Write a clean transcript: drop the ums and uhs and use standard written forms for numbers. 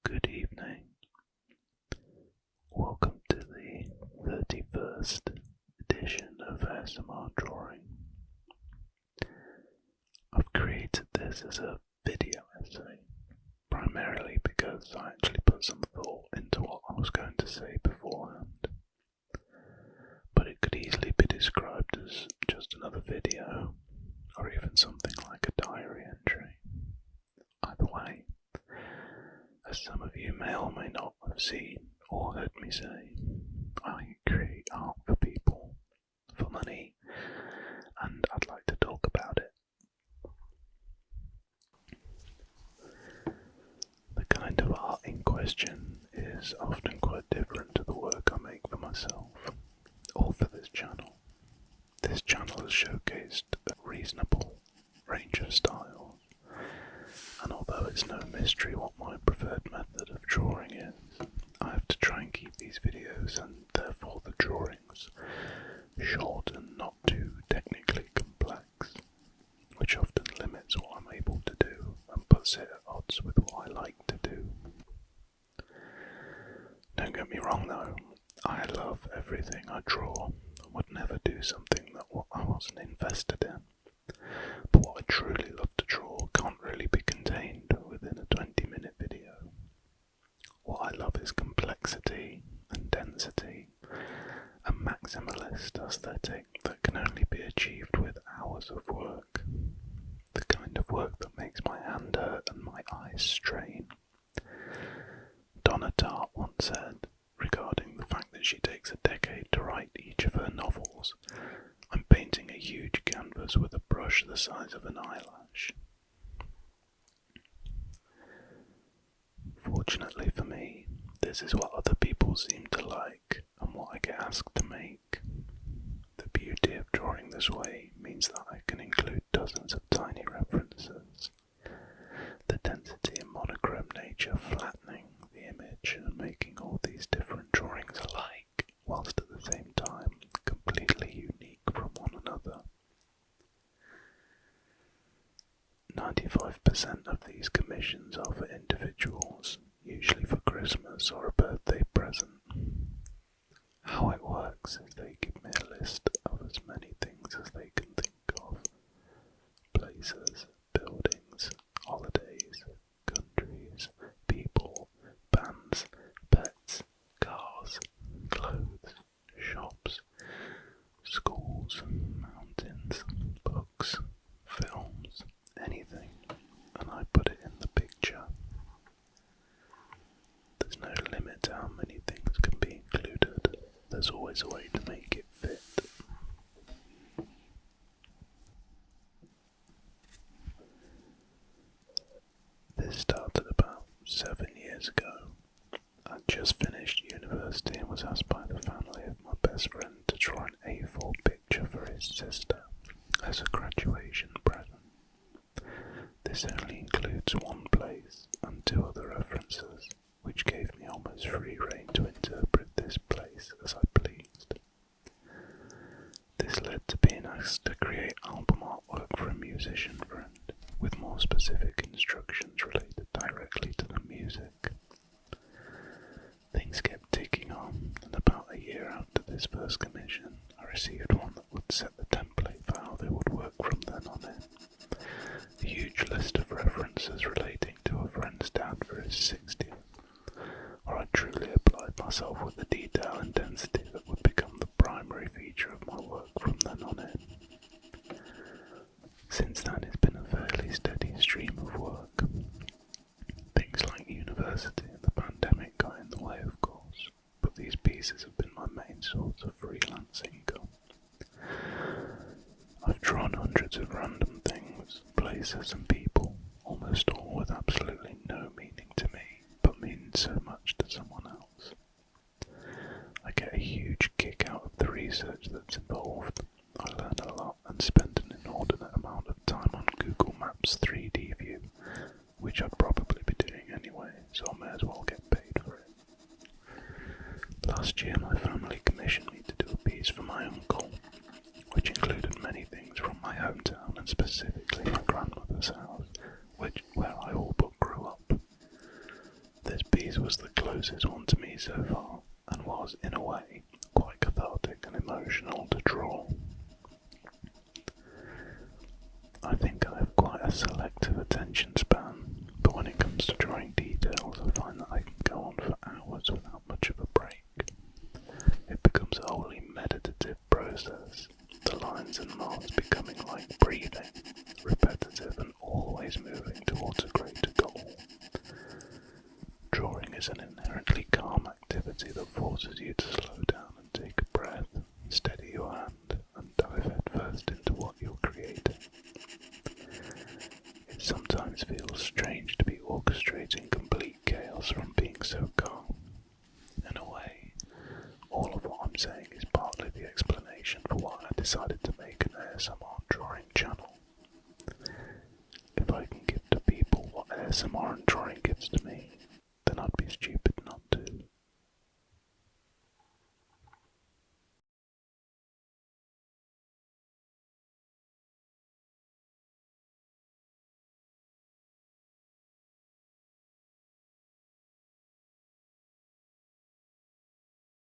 Good evening. Welcome to the 31st edition of ASMR Drawing. I've created this as a video essay, primarily because I actually put some thought into what I was going to say beforehand. But it could easily be described as just another video, or even something like a diary entry. Either way, as some of you may or may not have seen or heard me say, I create art for people, for money, and I'd like to talk about it. The kind of art in question is often quite different to the work I make for myself, or for this channel. This channel has showcased a reasonable range of styles, and although it's no mystery what my preferred method of drawing is, I have to try and keep these videos, and therefore the drawings, short and not too technically complex, which often limits what I'm able to do and puts it at odds with what I like to do. Don't get me wrong though, I love everything I draw and would never do something that I wasn't invested in. But what I truly love to draw can't really be contained within a 20-minute video. What I love is complexity and density, a maximalist aesthetic that can only be achieved with hours of work. The kind of work that makes my hand hurt and my eyes strain. Donna Tartt once said, regarding the fact that she takes a decade to write each of her novels, "I'm painting a huge canvas with a brush the size of an eyelash." Fortunately for me, this is what other people seem to like and what I get asked to make. The beauty of drawing this way means that I can include dozens of tiny references. The density and monochrome nature flattening the image and making all these different drawings alike, whilst at the same time completely unique from one another. 95% of these commissions are for individuals, usually for Christmas or a birthday present. How it works is they give me a list of as many things as they can think of. Places, buildings, holidays, countries, people, bands, pets, cars, clothes, shops, schools, mountains, books, films, anything, and I put it in the picture. There's no limit to how many things can be included. There's always a way to make it fit. This started about 7 years ago. I'd just finished university and was asked by the family of my best friend to draw an A4 picture for his sister as a graduation present. This only includes one place and 2 other references, which gave me almost free rein to interpret this place as I pleased. This led to being asked to create album artwork for a musician friend, with more specific instructions related directly to the music. Things kept ticking on, and about a year after this first commission, I received one that would set the template for how they would work from then on in. A huge list of references relating to a friend's dad for his 60th, where I truly applied myself with the detail and density that would become the primary feature of my work from then on in. Since then it's been a fairly steady stream of work. Things like university and the pandemic got in the way, of course, but these pieces have been my main source of freelance income. I've drawn hundreds of random things, places and people, almost all with absolutely no meaning to me, but mean so much to someone else. I get a huge kick out of the research that's involved. I learn a lot and spend an inordinate amount of time on Google Maps 3D view, which I'd probably be doing anyway, so I may as well get paid for it. Last year my family commissioned me to do a piece for my uncle, which included many things from my hometown and specifically my grandmother's house, where I all but grew up. This piece I think I have quite a selective attention span, but when it comes to drawing details, I find that I can go on for hours without much of a break. It becomes a wholly meditative process, the lines and marks becoming like breathing, repetitive and always moving towards a greater goal. Drawing is an inherently calm activity that forces you to slow down and take a breath, steady your hand, and dive headfirst into what you're creating. It sometimes feels strange to be orchestrating complete chaos from being so calm. In a way, all of what I'm saying is partly the explanation for why I decided to make an ASMR drawing channel. If I can give to people what ASMR and drawing gives to me,